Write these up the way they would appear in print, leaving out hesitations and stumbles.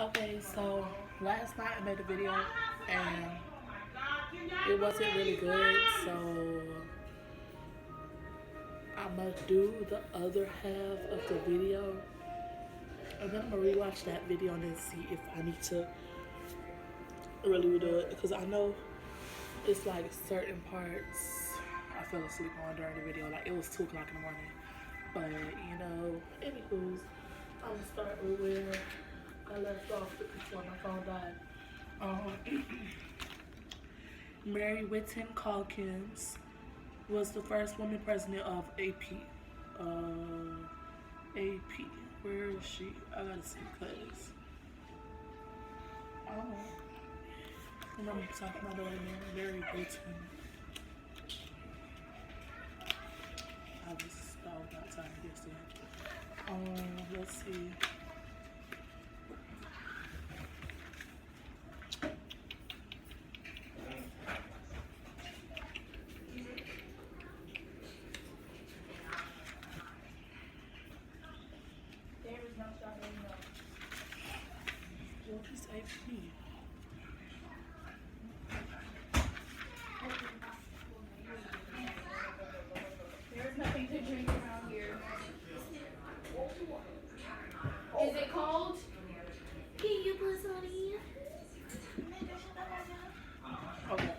Okay, so last night I made a video and it wasn't really good, so I'm gonna do the other half of the video and then I'm gonna rewatch that video and then see if I need to really redo it because I know it's like certain parts I fell asleep on during the video, like it was 2 o'clock in the morning. But anywho's, I'm gonna start with where I left off before my phone died. Mary Whitton Calkins was the first woman president of AP. AP. Where is she? I gotta see because I don't remember talking about her name. Mary Whitton. I was not time yesterday. Let's see. What is AP? There's nothing to drink around here. Is it cold? Can you put some in? Okay.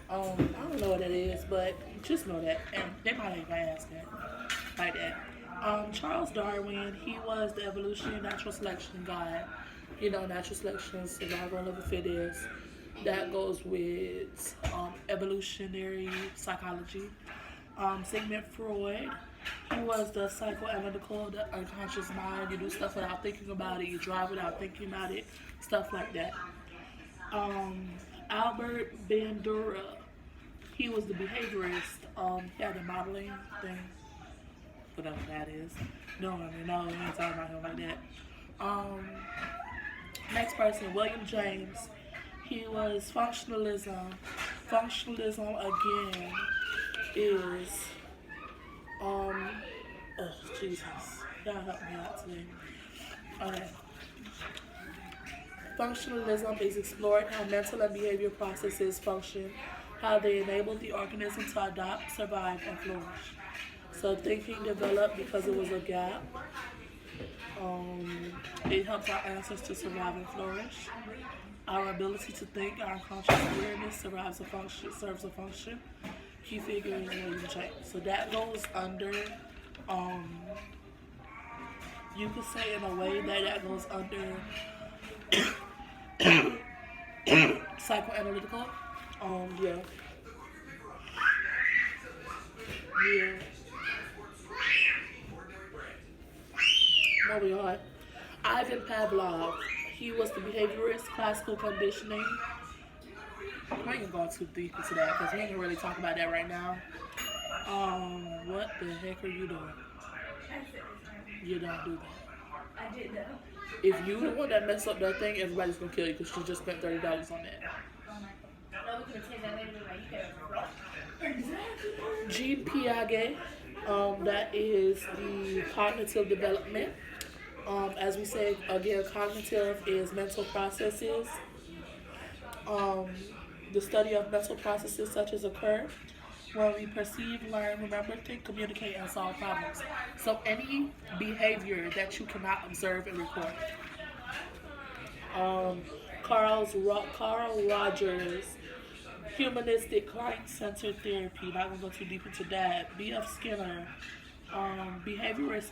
I don't know what that is, but just know that, and they probably ain't gonna ask that like that. Charles Darwin, he was the evolution, natural selection guy. Natural selection, survival of the fittest. That goes with evolutionary psychology. Sigmund Freud, he was the psychoanalytical, the unconscious mind. You do stuff without thinking about it. You drive without thinking about it. Stuff like that. Albert Bandura, he was the behaviorist. He had the modeling thing, whatever that is. No, we ain't talking about him like that. Next person, William James. He was functionalism. Functionalism again is oh Jesus. Y'all help me out today. Okay. Functionalism is exploring how mental and behavioral processes function, how they enable the organism to adapt, survive, and flourish. So thinking developed because it was a gap. It helps our ancestors to survive and flourish. Our ability to think, our conscious awareness serves a function. Key figure is William James. So that goes under, you could say in a way that goes under psychoanalytical. Yeah. Yeah. Moving on. Ivan Pavlov. He was the behaviorist, classical conditioning. I ain't going too deep into that because we ain't gonna really talk about that right now. What the heck are you doing? You don't do that. I did though. If you the one that messed up that thing, everybody's gonna kill you because you just spent $30 on that. No, we can take that later. Jean Piaget, that is the cognitive development. As we say again, cognitive is mental processes. The study of mental processes such as occur when we perceive, learn, remember, think, communicate, and solve problems. So any behavior that you cannot observe and record. Carl Rogers, humanistic client-centered therapy. Not gonna go too deep into that. B.F. Skinner, behaviorist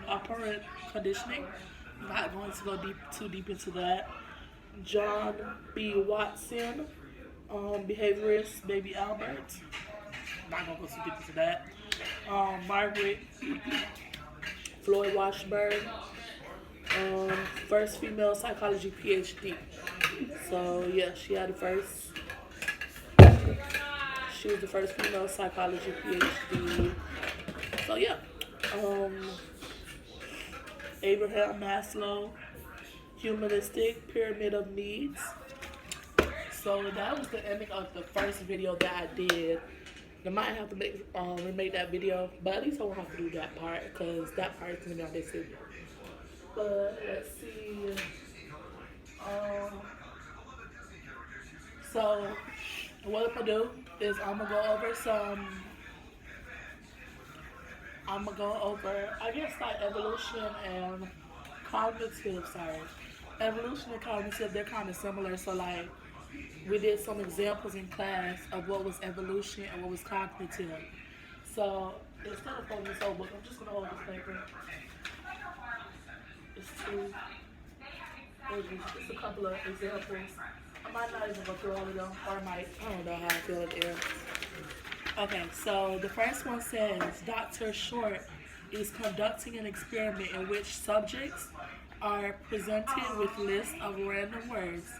operant conditioning. Not going to go too deep into that. John B. Watson, behaviorist, Baby Albert. Not gonna go too deep into that. Margaret Floyd Washburn, first female psychology PhD. So yeah, she had the first. She was the first female psychology PhD. So yeah, Abraham Maslow, humanistic pyramid of needs. So that was the ending of the first video that I did. I might have to remake that video, but at least I won't have to do that part because that part is gonna be on this video. But let's see. So what I'm gonna do is I'm gonna go over, I guess, like evolution and cognitive. Sorry, evolution and cognitive, they're kind of similar. So like, we did some examples in class of what was evolution and what was cognitive. So instead of holding this whole book, I'm just gonna hold this paper. It's two. Just a couple of examples. I might not even go through all of them, or I might. I don't know how I feel it there. Okay, so the first one says Dr. Short is conducting an experiment in which subjects are presented with lists of random words.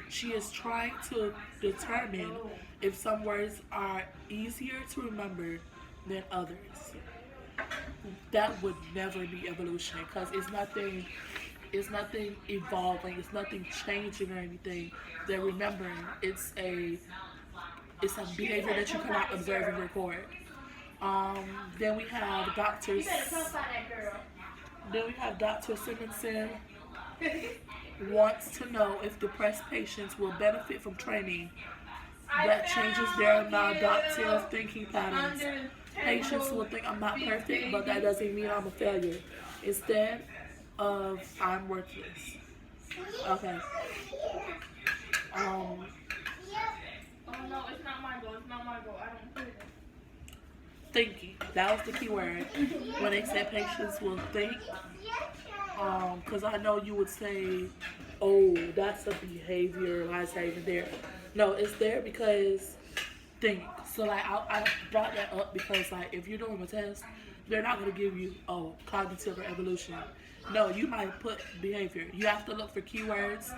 She is trying to determine if some words are easier to remember than others. That would never be evolution because it's nothing evolving, it's nothing changing or anything. They're remembering. It's a behavior that you cannot observe and record. Then we have doctors. Then we have Dr. Simonson wants to know if depressed patients will benefit from training that changes their maladaptive thinking patterns. Patients will think I'm not perfect, but that doesn't mean I'm a failure. Instead of I'm worthless. Okay. Oh no, it's not my goal. It's not my goal. I don't put it. Thinking. That was the key word. When they said patients will think, because I know you would say, oh, that's a behavior. Why is that even there? No, it's there because think. So like I brought that up because like if you're doing a test, they're not gonna give you cognitive or evolution. No, you might put behavior. You have to look for keywords.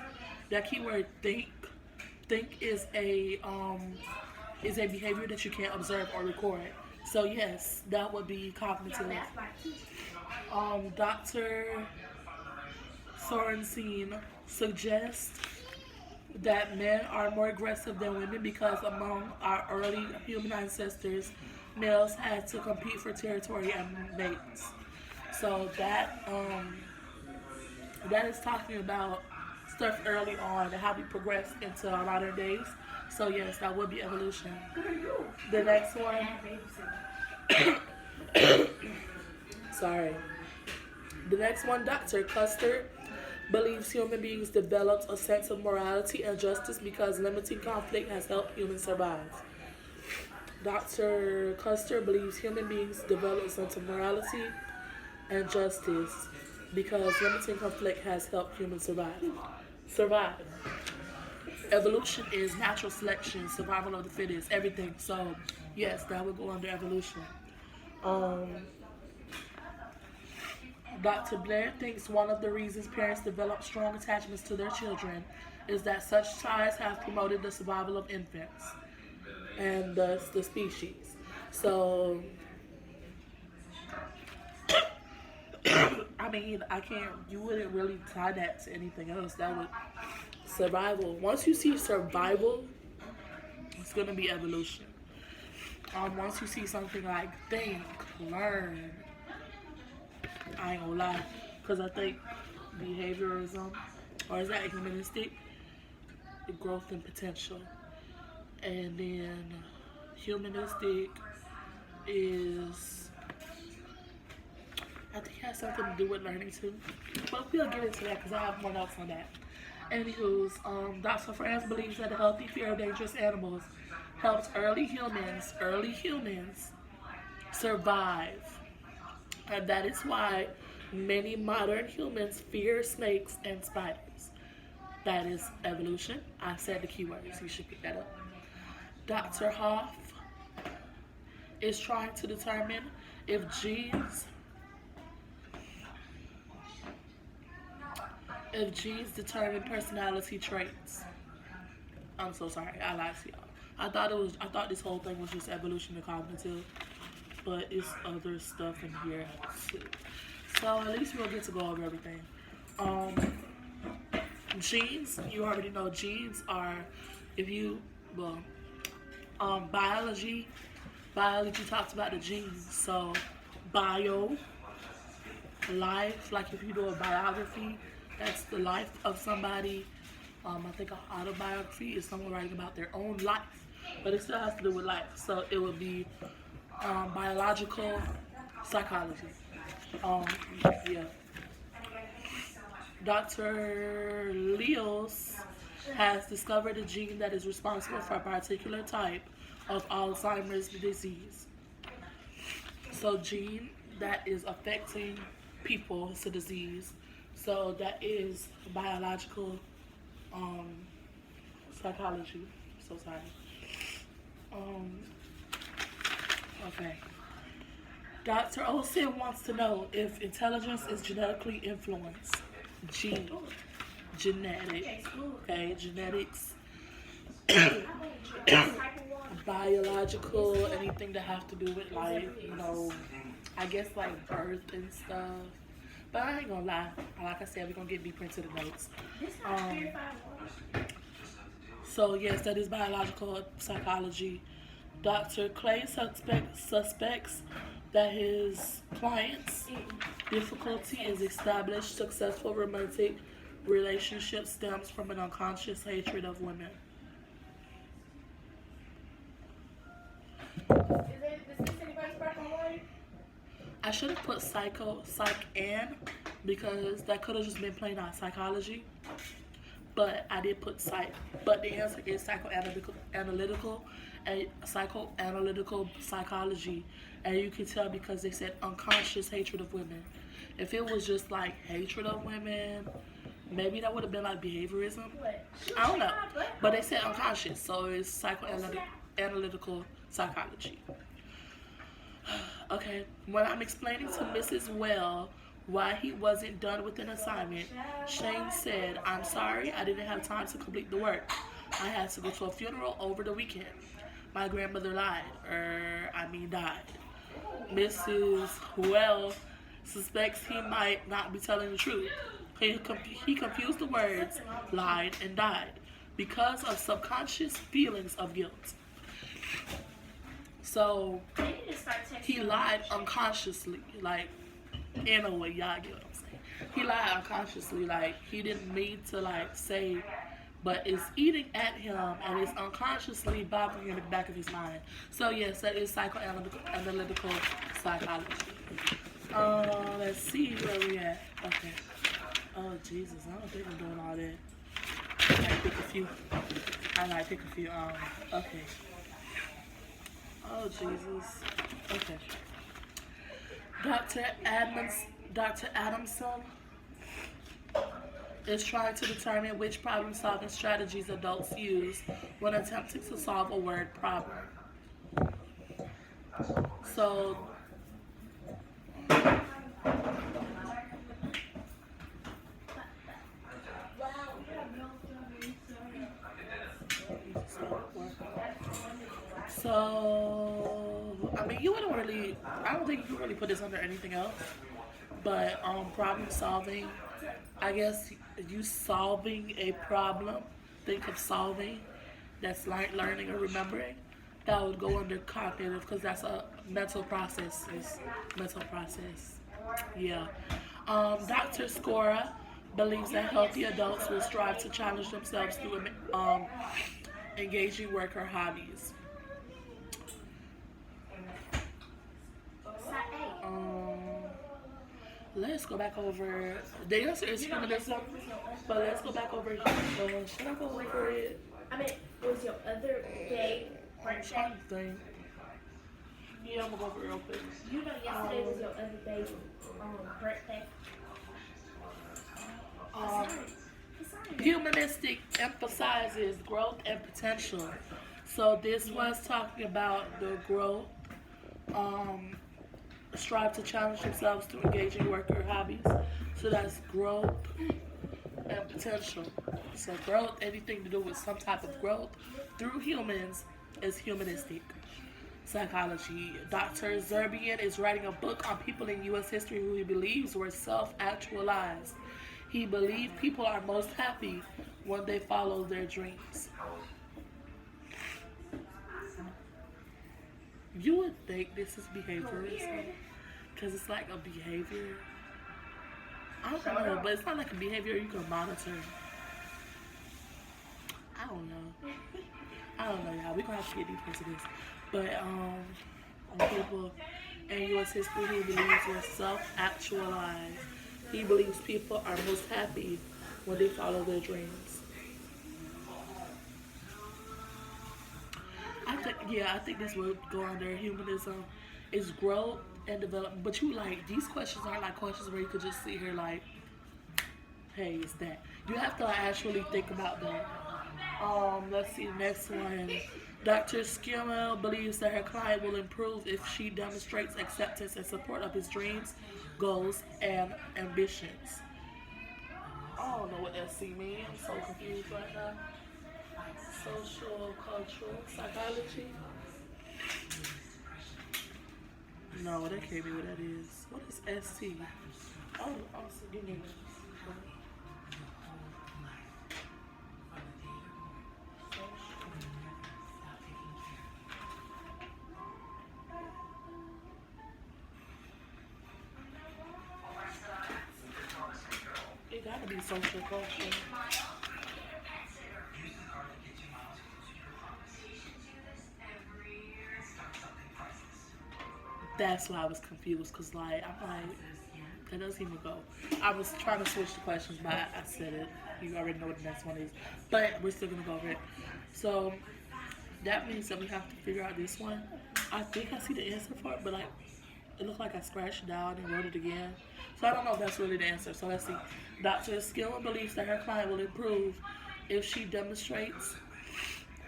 That keyword think. Think is a behavior that you can't observe or record. So yes, that would be cognitive. Dr. Sorensen suggests that men are more aggressive than women because among our early human ancestors, males had to compete for territory and mates. So that is talking about stuff early on and how we progressed into our modern days. So yes, that would be evolution. The next one. Sorry. The next one, Dr. Custer believes human beings developed a sense of morality and justice because limiting conflict has helped humans survive. Dr. Custer believes human beings develop a sense of morality and justice because limiting conflict has helped humans survive. Evolution is natural selection, survival of the fittest, everything. So yes, that would go under evolution. Dr. Blair thinks one of the reasons parents develop strong attachments to their children is that such ties have promoted the survival of infants and thus the species. So, I mean, you wouldn't really tie that to anything else. That would, survival. Once you see survival, it's going to be evolution. Once you see something like think, learn, I ain't gonna lie, because I think behaviorism, or is that humanistic? Growth and potential. And then humanistic is, I think it has something to do with learning too. But we'll get into that because I have more notes on that. Anywho's, Dr. Franz believes that a healthy fear of dangerous animals helps early humans survive. And that is why many modern humans fear snakes and spiders. That is evolution. I said the keywords. You should pick that up. Dr. Hoff is trying to determine if genes determine personality traits. I'm so sorry. I lied to y'all. I thought this whole thing was just evolution and cognitive, but it's other stuff in here too. So at least we'll get to go over everything. Genes, you already know genes are, biology talks about the genes. So bio, life, like if you do a biography, that's the life of somebody. I think an autobiography is someone writing about their own life, but it still has to do with life. So it would be biological psychology. Um, yeah. Dr. Leos has discovered a gene that is responsible for a particular type of Alzheimer's disease. So, gene that is affecting people, it's a disease. So that is biological um, psychology. So sorry. Um, okay. Dr. Olsen wants to know if intelligence is genetically influenced. Gene, genetic, okay, genetics, biological, anything that have to do with like, I guess like birth and stuff. But I ain't gonna lie, like I said, we're gonna get deeper into the notes. Um, so yes, that is biological psychology. Dr. Clay suspects that his client's difficulty is established successful romantic relationship stems from an unconscious hatred of women. I should have put psych and because that could have just been plain out psychology. But I did put psych. But the answer is psychoanalytical psychology. And you can tell because they said unconscious hatred of women. If it was just like hatred of women, maybe that would have been like behaviorism. I don't know. But they said unconscious, so it's psychoanalytical psychology. Okay, when I'm explaining to Mrs. Well why he wasn't done with an assignment, Shane said, "I'm sorry, I didn't have time to complete the work. I had to go to a funeral over the weekend. My grandmother died. Mrs. Well suspects he might not be telling the truth. He confused the words lied and died because of subconscious feelings of guilt. So he lied unconsciously, like in a way, y'all get what I'm saying. He lied unconsciously, like he didn't mean to like say, but it's eating at him and it's unconsciously bothering in the back of his mind. So yes, that is psychoanalytical psychology. Let's see where we at. Okay. Oh Jesus, I don't think I'm doing all that. I might pick a few. Okay. Oh Jesus. Okay. Dr. Adamson is trying to determine which problem-solving strategies adults use when attempting to solve a word problem. So, I don't think you can really put this under anything else. But problem solving, I guess you solving a problem, think of solving, that's like learning or remembering. That would go under cognitive because that's a mental process. Yeah. Dr. Scora believes that healthy adults will strive to challenge themselves through engaging work or hobbies. Let's go back over. The answer is humanism, but let's go back over. Should I go over it? I mean, it was your other day. I'm trying to think. Yeah, I'm gonna go over it real quick. You know, yesterday was your other day birthday. Humanistic emphasizes growth and potential. So this was talking about the growth. Strive to challenge themselves to engage in work or hobbies. So that's growth and potential. So growth, anything to do with some type of growth through humans is humanistic psychology. Dr. Zerbian is writing a book on people in U.S. history who he believes were self-actualized. He believed people are most happy when they follow their dreams. You would think this is behaviorism because it's like a behavior. I don't know, but it's not like a behavior you can monitor. I don't know. I don't know, y'all. We gonna have to get deep into this. But on people in U.S. history, he believes were self-actualized. He believes people are most happy when they follow their dreams. I think this would go under humanism. Is growth and development. But you like these questions aren't like questions where you could just sit here like, hey, it's that. You have to like, actually think about that. Let's see, next one. Dr. Skimmel believes that her client will improve if she demonstrates acceptance and support of his dreams, goals, and ambitions. I don't know what SC means. I'm so confused right now. Social, cultural, psychology. No, that can't be what that is. What is ST? Oh, give me this. It gotta be social culture. That's why I was confused, cause like I'm like, that doesn't even go. I was trying to switch the questions, but I said it. You already know what the next one is, but we're still gonna go over it. So that means that we have to figure out this one. I think I see the answer for it, but like it looked like I scratched it down and wrote it again. So I don't know if that's really the answer. So let's see. Dr. Skillman believes that her client will improve if she demonstrates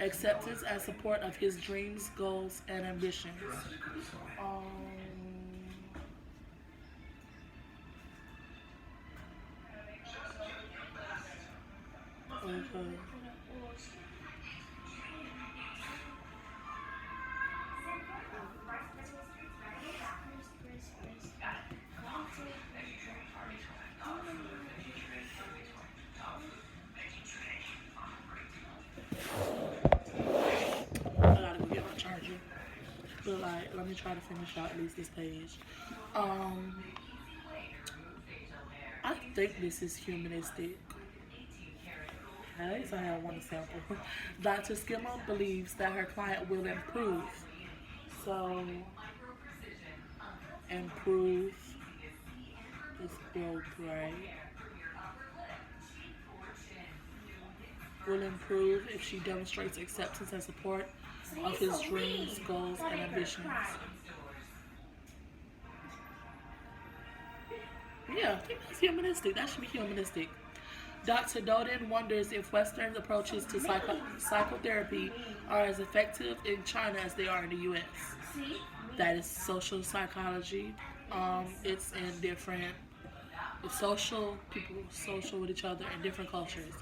acceptance and support of his dreams, goals, and ambitions. Um, okay. I gotta go get my charger. But like, let me try to finish out at least this page. Um, I think this is humanistic. At least I have one sample. Dr. Skimmer believes that her client will improve. So, improve is growth, right? Will improve if she demonstrates acceptance and support of his dreams, goals, and ambitions. Yeah, I think that's humanistic. That should be humanistic. Dr. Doden wonders if Western approaches to psychotherapy are as effective in China as they are in the U.S. That is social psychology. It's in different social people social with each other in different cultures.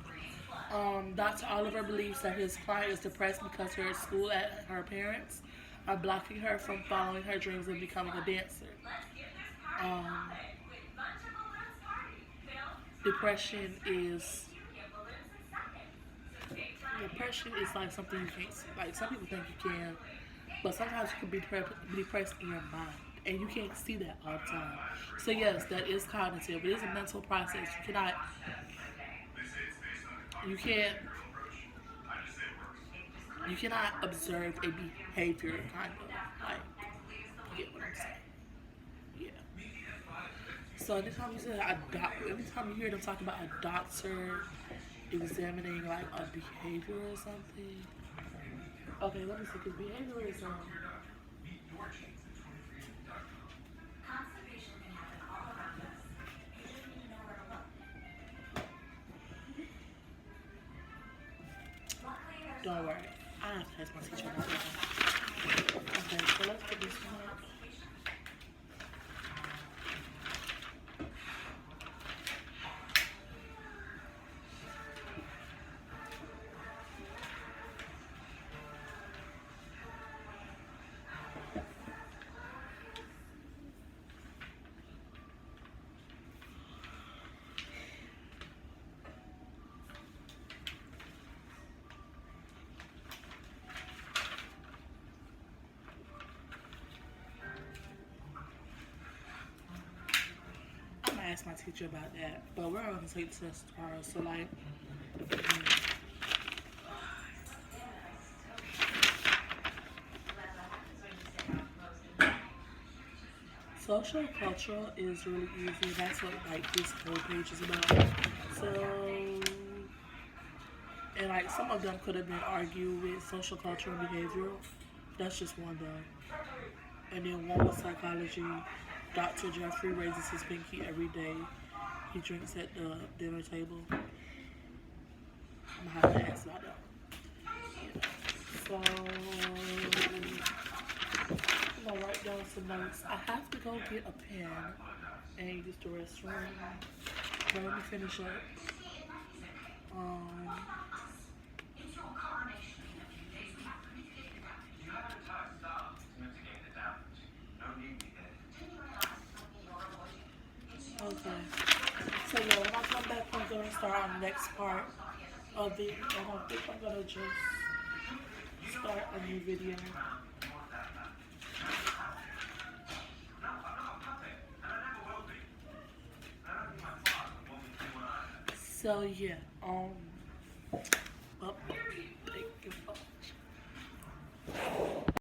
Dr. Oliver believes that his client is depressed because her school and her parents are blocking her from following her dreams of becoming a dancer. Um, depression is depression is like something you can't see. Like some people think you can, but sometimes you can be depressed in your mind, and you can't see that all the time. So yes, that is cognitive. It is a mental process. You can't you cannot observe a behavior kind of like you get what I'm saying. Yeah. So anytime you hear them talk about a doctor examining like a behavior or something. Okay, let me see, because behaviorism. Don't worry. I have to ask my teacher about that. Okay, so let's put this one up. I'm gonna ask my teacher about that, but we're gonna take the test tomorrow. So like, Social cultural is really easy. That's what like this whole page is about. So, and like some of them could have been argued with social culture and behavioral. That's just one though. And then one was psychology. Dr. Jeffrey raises his pinky every day. He drinks at the dinner table. I'm gonna have to ask about that. So I'm gonna write down some notes. I have to go get a pen and use the restroom. But let me finish up. Um, okay. So yeah, when I come back, I'm gonna start on the next part of it, and I think I'm gonna just start a new video. So yeah, up.